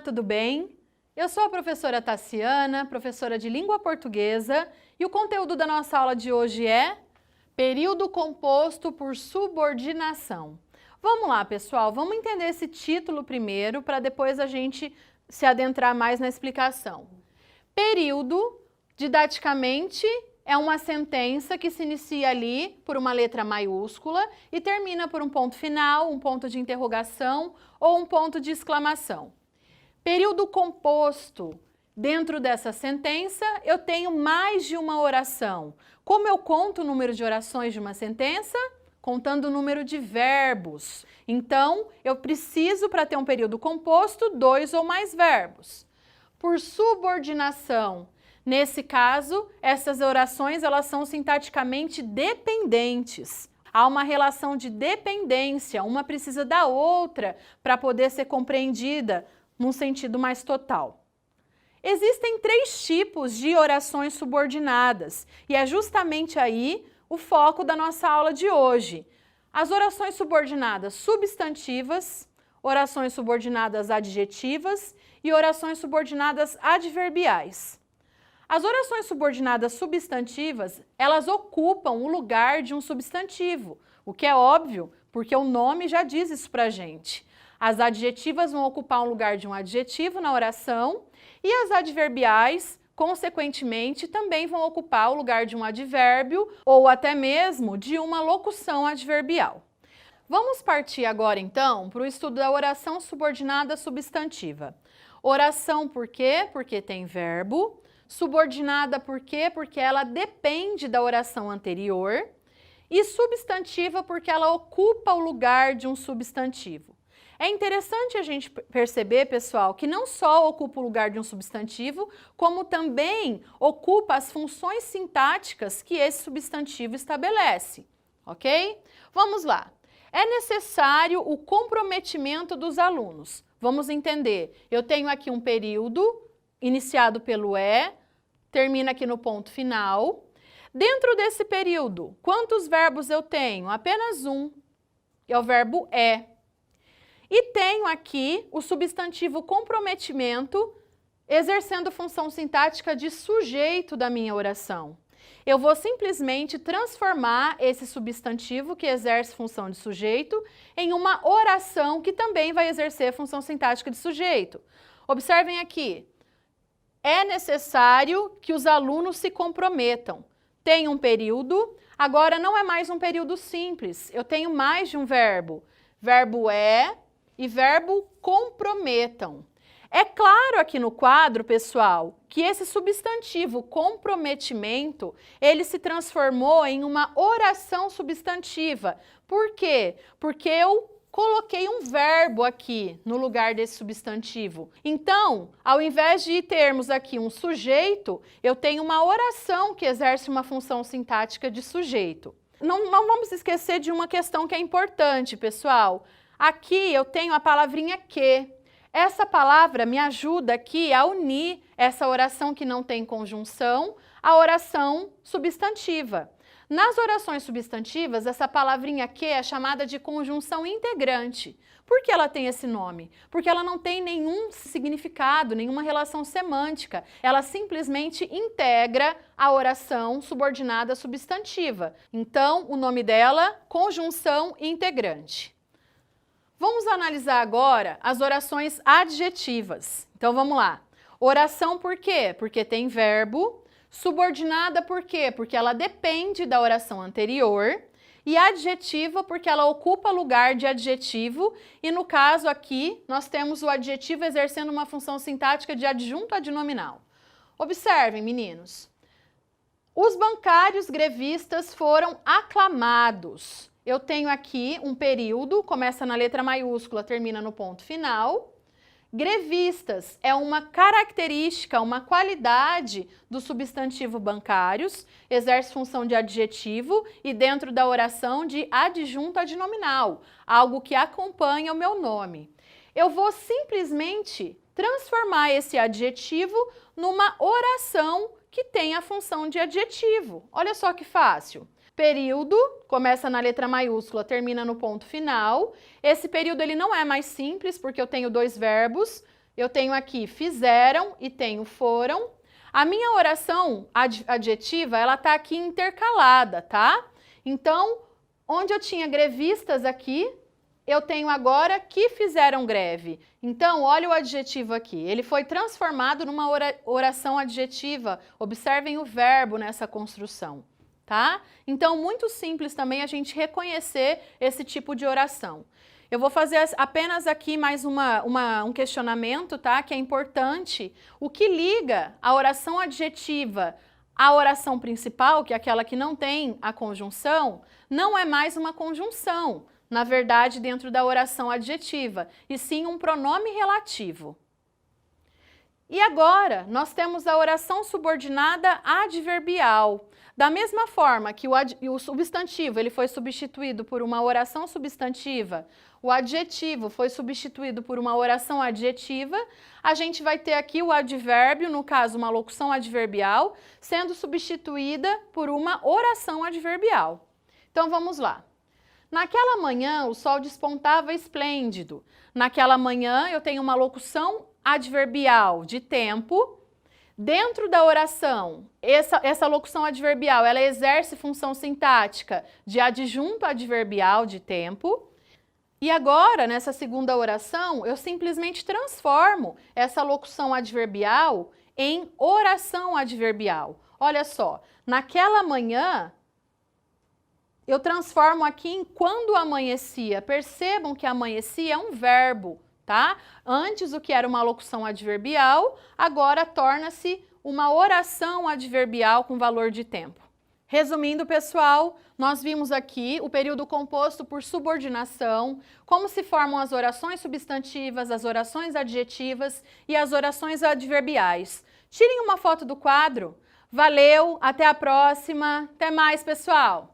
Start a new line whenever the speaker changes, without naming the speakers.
tudo bem? Eu sou a professora Tassiana, professora de língua portuguesa, e o conteúdo da nossa aula de hoje é período composto por subordinação. Vamos lá, pessoal, vamos entender esse título primeiro para depois a gente se adentrar mais na explicação. Período, didaticamente, é uma sentença que se inicia ali por uma letra maiúscula e termina por um ponto final, um ponto de interrogação ou um ponto de exclamação. Período composto, dentro dessa sentença, eu tenho mais de uma oração. Como eu conto o número de orações de uma sentença? Contando o número de verbos. Então, eu preciso, para ter um período composto, 2 ou mais verbos. Por subordinação, nesse caso, essas orações elas são sintaticamente dependentes. Há uma relação de dependência, uma precisa da outra para poder ser compreendida num sentido mais total. Existem 3 tipos de orações subordinadas e é justamente aí o foco da nossa aula de hoje. As orações subordinadas substantivas, orações subordinadas adjetivas e orações subordinadas adverbiais. As orações subordinadas substantivas, elas ocupam o lugar de um substantivo, o que é óbvio, porque o nome já diz isso pra gente. As adjetivas vão ocupar o lugar de um adjetivo na oração e as adverbiais, consequentemente, também vão ocupar o lugar de um advérbio ou até mesmo de uma locução adverbial. Vamos partir agora, então, para o estudo da oração subordinada substantiva. Oração por quê? Porque tem verbo. Subordinada por quê? Porque ela depende da oração anterior. E substantiva porque ela ocupa o lugar de um substantivo. É interessante a gente perceber, pessoal, que não só ocupa o lugar de um substantivo, como também ocupa as funções sintáticas que esse substantivo estabelece, ok? Vamos lá. É necessário o comprometimento dos alunos. Vamos entender. Eu tenho aqui um período iniciado pelo termina aqui no ponto final. Dentro desse período, quantos verbos eu tenho? Apenas um, é o verbo é. E tenho aqui o substantivo comprometimento exercendo função sintática de sujeito da minha oração. Eu vou simplesmente transformar esse substantivo que exerce função de sujeito em uma oração que também vai exercer função sintática de sujeito. Observem aqui, é necessário que os alunos se comprometam. Tem um período, agora não é mais um período simples, eu tenho mais de um verbo. Verbo é e verbo comprometam. É claro aqui no quadro, pessoal, que esse substantivo comprometimento, ele se transformou em uma oração substantiva. Por quê? Porque eu coloquei um verbo aqui no lugar desse substantivo. Então, ao invés de termos aqui um sujeito, eu tenho uma oração que exerce uma função sintática de sujeito. Não vamos esquecer de uma questão que é importante, pessoal. Aqui eu tenho a palavrinha que. Essa palavra me ajuda aqui a unir essa oração que não tem conjunção à oração substantiva. Nas orações substantivas, essa palavrinha que é chamada de conjunção integrante. Por que ela tem esse nome? Porque ela não tem nenhum significado, nenhuma relação semântica. Ela simplesmente integra a oração subordinada substantiva. Então, o nome dela, conjunção integrante. Vamos analisar agora as orações adjetivas. Então, vamos lá. Oração por quê? Porque tem verbo. Subordinada por quê? Porque ela depende da oração anterior. E adjetiva porque ela ocupa lugar de adjetivo. E no caso aqui, nós temos o adjetivo exercendo uma função sintática de adjunto adnominal. Observem, meninos. Os bancários grevistas foram aclamados. Eu tenho aqui um período, começa na letra maiúscula, termina no ponto final. Grevistas é uma característica, uma qualidade do substantivo bancários, exerce função de adjetivo e dentro da oração de adjunto adnominal, algo que acompanha o meu nome. Eu vou simplesmente transformar esse adjetivo numa oração que tem a função de adjetivo. Olha só que fácil. Período, começa na letra maiúscula, termina no ponto final. Esse período ele não é mais simples, porque eu tenho 2 verbos, eu tenho aqui fizeram e tenho foram. A minha oração adjetiva, ela tá aqui intercalada, tá? Então, onde eu tinha grevistas aqui, eu tenho agora que fizeram greve. Então, olha o adjetivo aqui. Ele foi transformado numa oração adjetiva. Observem o verbo nessa construção, tá? Então, muito simples também a gente reconhecer esse tipo de oração. Eu vou fazer apenas aqui mais um questionamento, tá? Que é importante. O que liga a oração adjetiva à oração principal, que é aquela que não tem a conjunção, não é mais uma conjunção, na verdade, dentro da oração adjetiva, e sim um pronome relativo. E agora, nós temos a oração subordinada adverbial. Da mesma forma que o substantivo ele foi substituído por uma oração substantiva, o adjetivo foi substituído por uma oração adjetiva, a gente vai ter aqui o advérbio, no caso uma locução adverbial, sendo substituída por uma oração adverbial. Então vamos lá. Naquela manhã o sol despontava esplêndido. Naquela manhã eu tenho uma locução adverbial de tempo. Dentro da oração, essa locução adverbial, ela exerce função sintática de adjunto adverbial de tempo. E agora, nessa segunda oração, eu simplesmente transformo essa locução adverbial em oração adverbial. Olha só, naquela manhã, eu transformo aqui em quando amanhecia. Percebam que amanhecia é um verbo, tá? Antes o que era uma locução adverbial, agora torna-se uma oração adverbial com valor de tempo. Resumindo, pessoal, nós vimos aqui o período composto por subordinação, como se formam as orações substantivas, as orações adjetivas e as orações adverbiais. Tirem uma foto do quadro. Valeu, até a próxima. Até mais, pessoal!